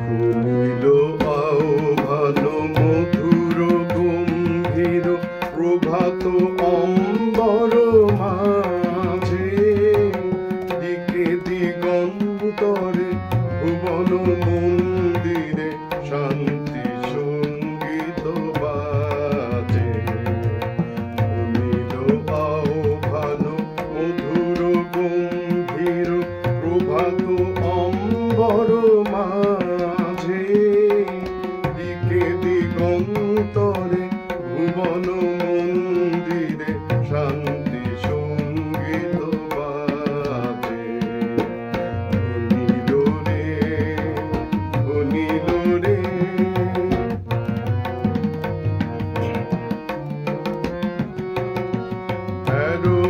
শুনিল আহ্বান মধুর গম্ভীর প্রভাত অম্বর মাঝে, দিকে দিগন্তরে ভুবন মন্দিরে শান্তি সঙ্গীত বাজে। শুনিল আহ্বান মধুর গম্ভীর প্রভাত অম্বর মাঝে, দিকে দিগন্তরে ভুবন মন্দিরে শান্তি সঙ্গীত বাজে। শুনিল রে, শুনিল রে,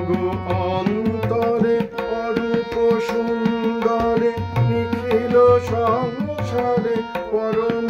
গো অন্তরে অরূপ সুন্দরে নিখিল সংসারে পরম